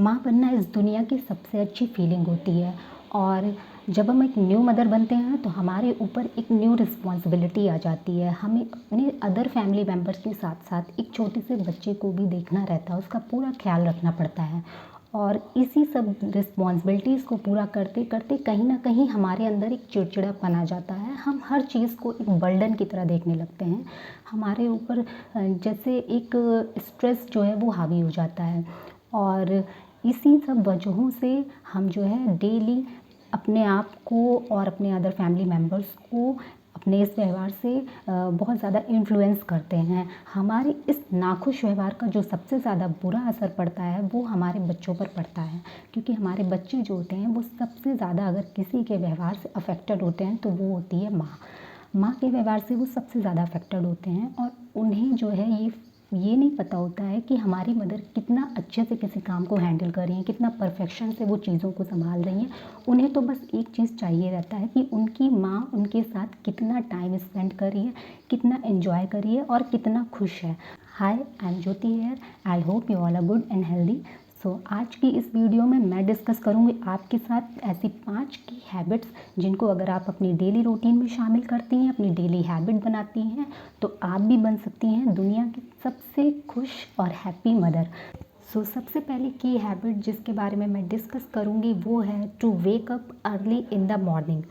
माँ बनना इस दुनिया की सबसे अच्छी फीलिंग होती है। और जब हम एक न्यू मदर बनते हैं तो हमारे ऊपर एक न्यू रिस्पॉन्सिबिलिटी आ जाती है। हमें अपने अदर फैमिली मेम्बर्स के साथ साथ एक छोटे से बच्चे को भी देखना रहता है, उसका पूरा ख्याल रखना पड़ता है। और इसी सब रिस्पॉन्सिबिलिटीज़ को पूरा करते करते कहीं ना कहीं हमारे अंदर एक चिड़चिड़ापन आ जाता है। हम हर चीज़ को एक बर्डन की तरह देखने लगते हैं। हमारे ऊपर जैसे एक स्ट्रेस जो है वो हावी हो जाता है। और इसी सब वजहों से हम जो है डेली अपने आप को और अपने अदर फैमिली मेम्बर्स को अपने इस व्यवहार से बहुत ज़्यादा इन्फ्लुएंस करते हैं। हमारे इस नाखुश व्यवहार का जो सबसे ज़्यादा बुरा असर पड़ता है वो हमारे बच्चों पर पड़ता है, क्योंकि हमारे बच्चे जो होते हैं वो सबसे ज़्यादा अगर किसी के व्यवहार से अफेक्टेड होते हैं तो वो होती है माँ। माँ के व्यवहार से वो सबसे ज़्यादा अफेक्टेड होते हैं। और उन्हें जो है ये नहीं पता होता है कि हमारी मदर कितना अच्छे से किसी काम को हैंडल कर रही हैं, कितना परफेक्शन से वो चीज़ों को संभाल रही हैं। उन्हें तो बस एक चीज़ चाहिए रहता है कि उनकी माँ उनके साथ कितना टाइम स्पेंड कर रही है, कितना एंजॉय कर रही है और कितना खुश है। Hi, I am Jyoti here. I hope you all are good and healthy. आज की इस वीडियो में मैं डिस्कस करूँगी आपके साथ ऐसी 5 की हैबिट्स जिनको अगर आप अपनी डेली रूटीन में शामिल करती हैं, अपनी डेली हैबिट बनाती हैं, तो आप भी बन सकती हैं दुनिया की सबसे खुश और हैप्पी मदर। सबसे पहले की हैबिट जिसके बारे में मैं डिस्कस करूँगी वो है to wake up early in the morning.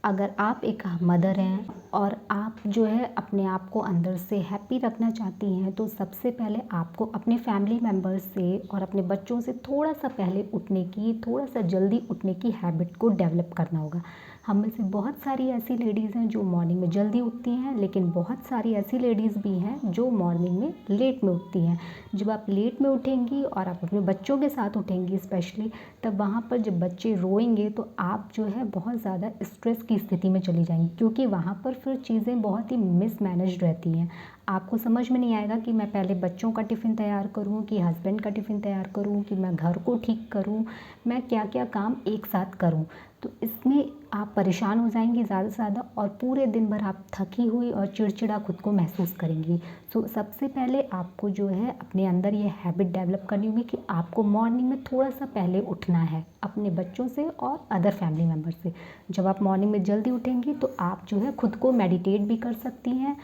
अगर आप एक मदर हैं और आप जो है अपने आप को अंदर से हैप्पी रखना चाहती हैं, तो सबसे पहले आपको अपने फैमिली मेम्बर्स से और अपने बच्चों से थोड़ा सा पहले उठने की, थोड़ा सा जल्दी उठने की हैबिट को डेवलप करना होगा। हम में से बहुत सारी ऐसी लेडीज़ हैं जो मॉर्निंग में जल्दी उठती हैं, लेकिन बहुत सारी ऐसी लेडीज़ भी हैं जो मॉर्निंग में लेट में उठती हैं। जब आप लेट में उठेंगी और आप अपने बच्चों के साथ उठेंगी स्पेशली, तब वहाँ पर जब बच्चे रोएंगे तो आप जो है बहुत ज़्यादा स्ट्रेस की स्थिति में चली जाएंगी, क्योंकि वहाँ पर फिर चीज़ें बहुत ही मिसमैनेज्ड रहती हैं। आपको समझ में नहीं आएगा कि मैं पहले बच्चों का टिफ़िन तैयार करूँ, कि हस्बैंड का टिफ़िन तैयार करूँ, कि मैं घर को ठीक करूँ, मैं क्या क्या काम एक साथ करूँ। तो इसमें आप परेशान हो जाएंगी ज़्यादा से ज़्यादा, और पूरे दिन भर आप थकी हुई और चिड़चिड़ा खुद को महसूस करेंगी। सबसे पहले आपको जो है अपने अंदर ये हैबिट डेवलप करनी होगी कि आपको मॉर्निंग में थोड़ा सा पहले उठना है अपने बच्चों से और अदर फैमिली मेम्बर से। जब आप मॉर्निंग में जल्दी उठेंगी तो आप जो है खुद को मेडिटेट भी कर सकती हैं।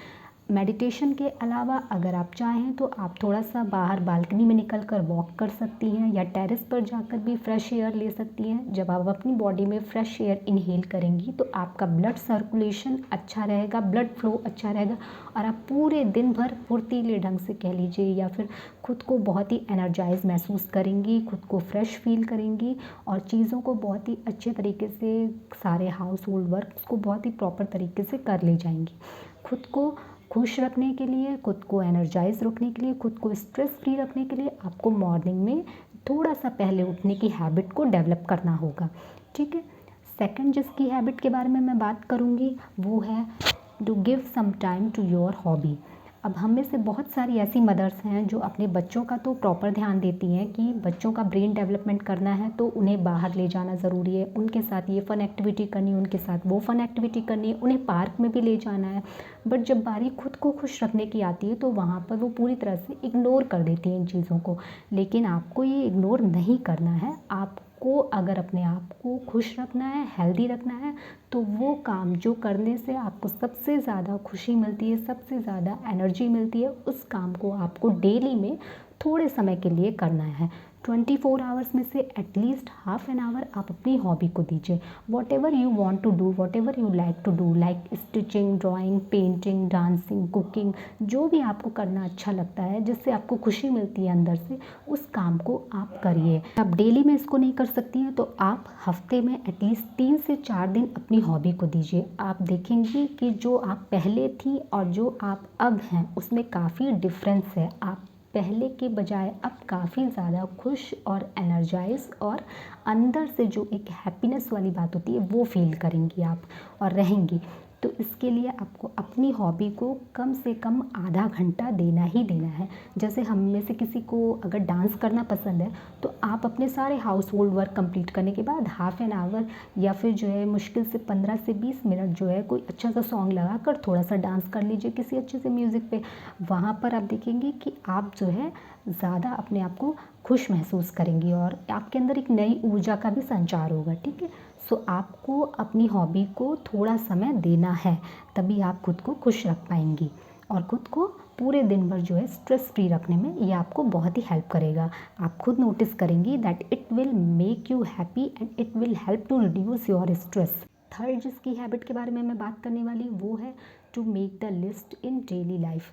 मेडिटेशन के अलावा अगर आप चाहें तो आप थोड़ा सा बाहर बालकनी में निकल कर वॉक कर सकती हैं, या टेरेस पर जाकर भी फ्रेश एयर ले सकती हैं। जब आप अपनी बॉडी में फ्रेश एयर इनहेल करेंगी तो आपका ब्लड सर्कुलेशन अच्छा रहेगा, ब्लड फ्लो अच्छा रहेगा, और आप पूरे दिन भर फुर्तीले ढंग से कह लीजिए या फिर खुद को बहुत ही एनर्जाइज महसूस करेंगी, खुद को फ्रेश फील करेंगी, और चीज़ों को बहुत ही अच्छे तरीके से, सारे हाउस होल्ड वर्क को बहुत ही प्रॉपर तरीके से कर ले जाएंगी। खुद को खुश रखने के लिए, खुद को एनर्जाइज रखने के लिए, खुद को स्ट्रेस फ्री रखने के लिए आपको मॉर्निंग में थोड़ा सा पहले उठने की हैबिट को डेवलप करना होगा। ठीक है। सेकंड जिसकी हैबिट के बारे में मैं बात करूँगी वो है to give some time to your hobby. अब हम में से बहुत सारी ऐसी मदर्स हैं जो अपने बच्चों का तो प्रॉपर ध्यान देती हैं कि बच्चों का ब्रेन डेवलपमेंट करना है तो उन्हें बाहर ले जाना ज़रूरी है, उनके साथ ये फ़न एक्टिविटी करनी है, उनके साथ वो फ़न एक्टिविटी करनी है, उन्हें पार्क में भी ले जाना है। बट जब बारी खुद को खुश रखने की आती है तो वहाँ पर वो पूरी तरह से इग्नोर कर देती हैं इन चीज़ों को। लेकिन आपको ये इग्नोर नहीं करना है। आपको अगर अपने आप को खुश रखना है, हेल्दी रखना है, तो वो काम जो करने से आपको सबसे ज़्यादा खुशी मिलती है, सबसे ज़्यादा एनर्जी मिलती है, उस काम को आपको डेली में थोड़े समय के लिए करना है। 24 आवर्स में से एटलीस्ट हाफ एन आवर आप अपनी हॉबी को दीजिए। Whatever you want to do, whatever you like to do, like stitching, drawing, painting, dancing, cooking, जो भी आपको करना अच्छा लगता है, जिससे आपको खुशी मिलती है अंदर से, उस काम को आप करिए। आप डेली में इसको नहीं कर सकती हैं तो आप हफ्ते में एटलीस्ट 3 से 4 दिन अपनी हॉबी को दीजिए। आप देखेंगी कि जो आप पहले थी और जो आप अब हैं उसमें काफ़ी डिफरेंस है। आप पहले के बजाय अब काफ़ी ज़्यादा खुश और एनर्जाइज और अंदर से जो एक हैप्पीनेस वाली बात होती है वो फील करेंगी आप और रहेंगी। तो इसके लिए आपको अपनी हॉबी को कम से कम आधा घंटा देना ही देना है। जैसे हम में से किसी को अगर डांस करना पसंद है तो आप अपने सारे हाउस होल्ड वर्क कंप्लीट करने के बाद हाफ एन आवर या फिर जो है मुश्किल से 15 से 20 मिनट जो है कोई अच्छा सा सॉन्ग लगा कर थोड़ा सा डांस कर लीजिए किसी अच्छे से म्यूज़िक पे। वहाँ पर आप देखेंगे कि आप जो है ज़्यादा अपने आप को खुश महसूस करेंगी और आपके अंदर एक नई ऊर्जा का भी संचार होगा। ठीक है, सो आपको अपनी हॉबी को थोड़ा समय देना है, तभी आप खुद को खुश रख पाएंगी और खुद को पूरे दिन भर जो है स्ट्रेस फ्री रखने में ये आपको बहुत ही हेल्प करेगा। आप खुद नोटिस करेंगी that it will make you happy and it will help to reduce your stress. Third जिसकी हैबिट के बारे में मैं बात करने वाली वो है to make the list in daily life.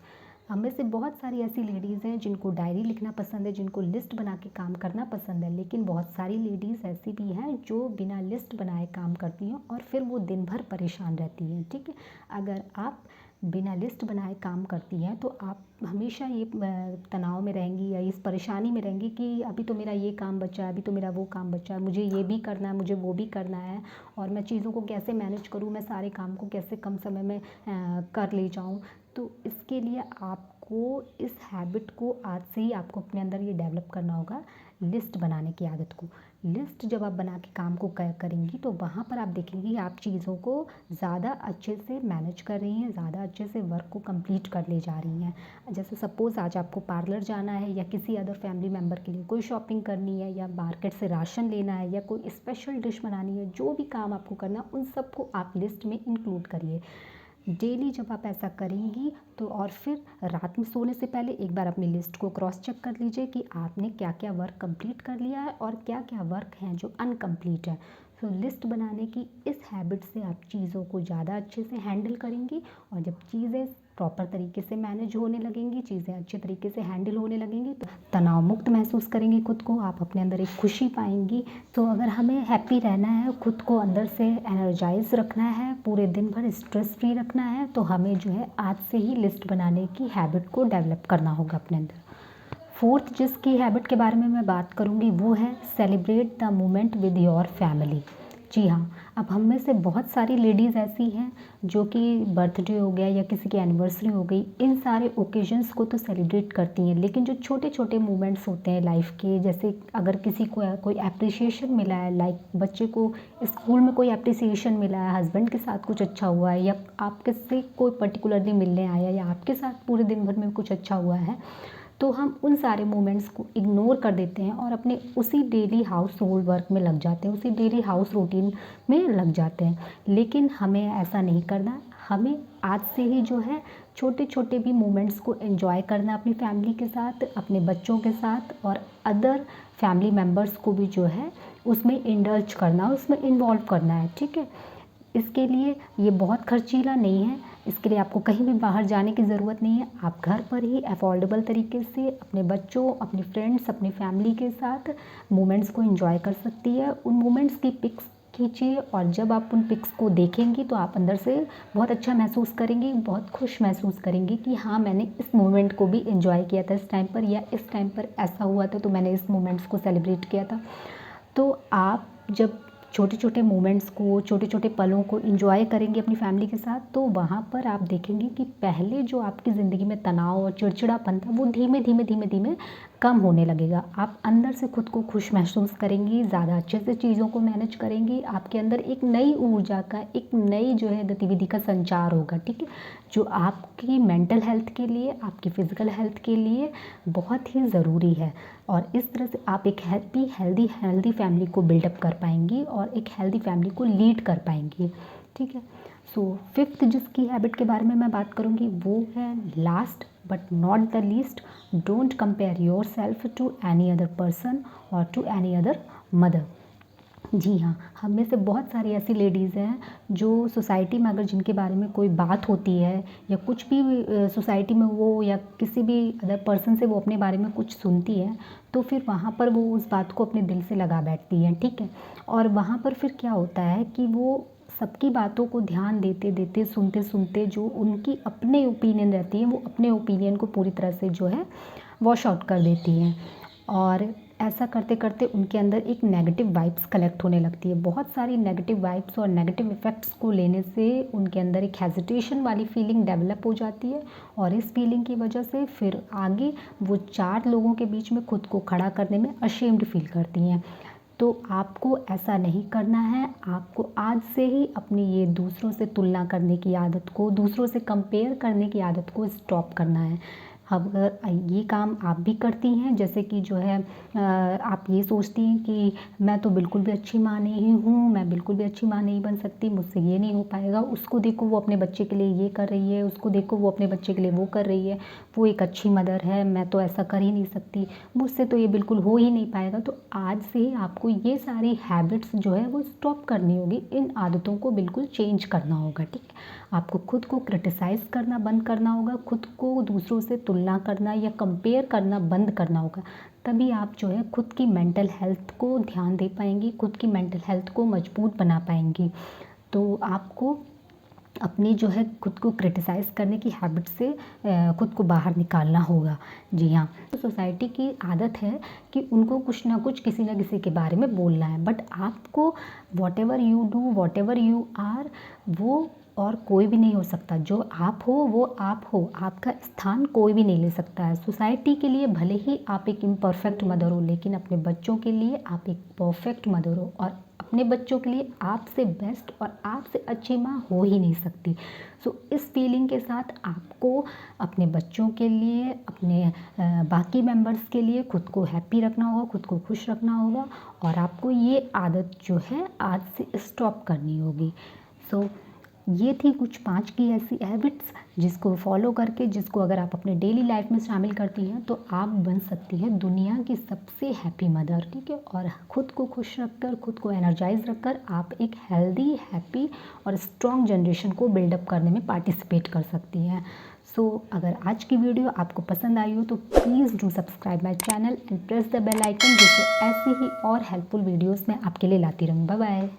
हम में से बहुत सारी ऐसी लेडीज़ हैं जिनको डायरी लिखना पसंद है, जिनको लिस्ट बना के काम करना पसंद है, लेकिन बहुत सारी लेडीज़ ऐसी भी हैं जो बिना लिस्ट बनाए काम करती हैं और फिर वो दिन भर परेशान रहती हैं। ठीक है, अगर आप बिना लिस्ट बनाए काम करती हैं तो आप हमेशा ये तनाव में रहेंगी या इस परेशानी में रहेंगी कि अभी तो मेरा ये काम बचा है, अभी तो मेरा वो काम बचा है, मुझे ये भी करना है, मुझे वो भी करना है और मैं चीज़ों को कैसे मैनेज करूँ, मैं सारे काम को कैसे कम समय में कर ले जाऊँ। तो इसके लिए आपको इस हैबिट को आज से ही आपको अपने अंदर ये डेवलप करना होगा, लिस्ट बनाने की आदत को। लिस्ट जब आप बना के काम को करेंगी तो वहाँ पर आप देखेंगी आप चीज़ों को ज़्यादा अच्छे से मैनेज कर रही हैं, ज़्यादा अच्छे से वर्क को कंप्लीट कर ले जा रही हैं। जैसे सपोज़ आज आपको पार्लर जाना है या किसी अदर फैमिली मेम्बर के लिए कोई शॉपिंग करनी है या मार्केट से राशन लेना है या कोई स्पेशल डिश बनानी है, जो भी काम आपको करना उन सबको आप लिस्ट में इंक्लूड करिए। डेली जब आप ऐसा करेंगी तो और फिर रात में सोने से पहले एक बार अपनी लिस्ट को क्रॉस चेक कर लीजिए कि आपने क्या क्या वर्क कंप्लीट कर लिया है और क्या क्या वर्क हैं जो अनकम्प्लीट है। तो लिस्ट बनाने की इस हैबिट से आप चीज़ों को ज़्यादा अच्छे से हैंडल करेंगी और जब चीज़ें प्रॉपर तरीके से मैनेज होने लगेंगी, चीज़ें अच्छे तरीके से हैंडल होने लगेंगी तो तनाव मुक्त महसूस करेंगी खुद को, आप अपने अंदर एक खुशी पाएंगी। तो अगर हमें हैप्पी रहना है, खुद को अंदर से एनर्जाइज रखना है, पूरे दिन भर स्ट्रेस फ्री रखना है, तो हमें जो है आज से ही लिस्ट बनाने की हैबिट को डेवलप करना होगा अपने अंदर। फोर्थ जिसकी हैबिट के बारे में मैं बात करूँगी वो है celebrate the moment with your family. जी हाँ, अब हम में से बहुत सारी लेडीज़ ऐसी हैं जो कि बर्थडे हो गया या किसी की एनिवर्सरी हो गई, इन सारे ओकेजन्स को तो सेलिब्रेट करती हैं, लेकिन जो छोटे छोटे मोमेंट्स होते हैं लाइफ के, जैसे अगर किसी को कोई एप्रिसिएशन मिला है, लाइक बच्चे को स्कूल में कोई एप्रिसिएशन मिला है, हस्बैंड के साथ कुछ अच्छा हुआ है या आपके से कोई पर्टिकुलरली मिलने आया या आपके साथ पूरे दिन भर में कुछ अच्छा हुआ है, तो हम उन सारे मोमेंट्स को इग्नोर कर देते हैं और अपने उसी डेली हाउस होल्ड वर्क में लग जाते हैं, उसी डेली हाउस रूटीन में लग जाते हैं। लेकिन हमें ऐसा नहीं करना, हमें आज से ही जो है छोटे छोटे भी मोमेंट्स को एंजॉय करना अपनी फैमिली के साथ, अपने बच्चों के साथ और अदर फैमिली मेम्बर्स को भी जो है उसमें इंडल्ज करना, उसमें इन्वॉल्व करना है। ठीक है, इसके लिए ये बहुत खर्चीला नहीं है, इसके लिए आपको कहीं भी बाहर जाने की ज़रूरत नहीं है। आप घर पर ही अफोर्डेबल तरीके से अपने बच्चों, अपने फ्रेंड्स, अपनी फैमिली के साथ मोमेंट्स को एंजॉय कर सकती है। उन मोमेंट्स की पिक्स खींचिए और जब आप उन पिक्स को देखेंगी तो आप अंदर से बहुत अच्छा महसूस करेंगी, बहुत खुश महसूस करेंगी कि हाँ, मैंने इस मोमेंट को भी एंजॉय किया था इस टाइम पर, या इस टाइम पर ऐसा हुआ था तो मैंने इस मोमेंट्स को सेलिब्रेट किया था। तो आप जब छोटे छोटे मोमेंट्स को, छोटे छोटे पलों को एंजॉय करेंगे अपनी फैमिली के साथ, तो वहाँ पर आप देखेंगे कि पहले जो आपकी ज़िंदगी में तनाव और चिड़चिड़ापन था वो धीमे धीमे धीमे धीमे कम होने लगेगा। आप अंदर से खुद को खुश महसूस करेंगी, ज़्यादा अच्छे से चीज़ों को मैनेज करेंगी, आपके अंदर एक नई ऊर्जा का, एक नई जो है गतिविधि का संचार होगा। ठीक है, जो आपकी मेंटल हेल्थ के लिए, आपकी फ़िज़िकल हेल्थ के लिए बहुत ही ज़रूरी है और इस तरह से आप एक हैप्पी हेल्दी फैमिली को बिल्डअप कर पाएंगी और एक हेल्दी फैमिली को लीड कर पाएंगी। ठीक है, सो फिफ्थ जिसकी हैबिट के बारे में मैं बात करूँगी वो है last but not the least, don't compare your self to any other person और टू एनी अदर मदर। जी हाँ, हम में से बहुत सारी ऐसी लेडीज़ हैं जो सोसाइटी में अगर जिनके बारे में कोई बात होती है या कुछ भी सोसाइटी में वो या किसी भी अदर पर्सन से वो अपने बारे में कुछ सुनती है, तो फिर वहाँ पर वो उस बात को अपने दिल से लगा बैठती हैं। ठीक है, और वहाँ पर फिर क्या होता है कि वो सबकी बातों को ध्यान देते देते, सुनते सुनते जो उनकी अपने ओपिनियन रहती है वो अपने ओपिनियन को पूरी तरह से जो है वॉश आउट कर देती हैं और ऐसा करते करते उनके अंदर एक नेगेटिव वाइब्स कलेक्ट होने लगती है। बहुत सारी नेगेटिव वाइब्स और नेगेटिव इफ़ेक्ट्स को लेने से उनके अंदर एक हेजिटेशन वाली फीलिंग डेवलप हो जाती है और इस फीलिंग की वजह से फिर आगे वो 4 लोगों के बीच में खुद को खड़ा करने में अशेम्ड फील करती हैं। तो आपको ऐसा नहीं करना है। आपको आज से ही अपनी ये दूसरों से तुलना करने की आदत को, दूसरों से कंपेयर करने की आदत को स्टॉप करना है। अगर ये काम आप भी करती हैं, जैसे कि जो है आप ये सोचती हैं कि मैं तो बिल्कुल भी अच्छी माँ नहीं हूँ, मैं बिल्कुल भी अच्छी माँ नहीं बन सकती, मुझसे ये नहीं हो पाएगा, उसको देखो वो अपने बच्चे के लिए ये कर रही है, उसको देखो वो अपने बच्चे के लिए वो कर रही है, वो एक अच्छी मदर है, मैं तो ऐसा कर ही नहीं सकती, मुझसे तो ये बिल्कुल हो ही नहीं पाएगा। तो आज से ही आपको ये सारी हैबिट्स जो है वो स्टॉप करनी होगी, इन आदतों को बिल्कुल चेंज करना होगा, ठीक है। आपको खुद को क्रिटिसाइज़ करना बंद करना होगा, खुद को दूसरों से तुलना करना या कंपेयर करना बंद करना होगा। तभी आप जो है खुद की मेंटल हेल्थ को ध्यान दे पाएंगी, खुद की मेंटल हेल्थ को मजबूत बना पाएंगी। तो आपको अपनी जो है खुद को क्रिटिसाइज़ करने की हैबिट से खुद को बाहर निकालना होगा। जी हाँ, तो सोसाइटी की आदत है कि उनको कुछ ना कुछ किसी ना किसी के बारे में बोलना है, बट आपको whatever you do, whatever you are, वो और कोई भी नहीं हो सकता। जो आप हो वो आप हो, आपका स्थान कोई भी नहीं ले सकता है। सोसाइटी के लिए भले ही आप एक इम्परफेक्ट मदर हो, लेकिन अपने बच्चों के लिए आप एक परफेक्ट मदर हो और अपने बच्चों के लिए आपसे बेस्ट और आपसे अच्छी माँ हो ही नहीं सकती। सो इस फीलिंग के साथ आपको अपने बच्चों के लिए, अपने बाकी मेंबर्स के लिए खुद को हैप्पी रखना होगा, खुद को खुश रखना होगा और आपको ये आदत जो है आज से स्टॉप करनी होगी। सो ये थी कुछ 5 की ऐसी हैबिट्स जिसको फॉलो करके, जिसको अगर आप अपने डेली लाइफ में शामिल करती हैं तो आप बन सकती है दुनिया की सबसे हैप्पी मदर, ठीक है। और खुद को खुश रखकर, खुद को एनर्जाइज रखकर आप एक हेल्दी, हैप्पी और स्ट्रॉन्ग जनरेशन को बिल्डअप करने में पार्टिसिपेट कर सकती हैं। सो अगर आज की वीडियो आपको पसंद आई हो तो please do subscribe my channel and press the bell icon, जिससे ऐसी ही और हेल्पफुल वीडियोज़ मैं आपके लिए लाती रहूँ। Bye bye.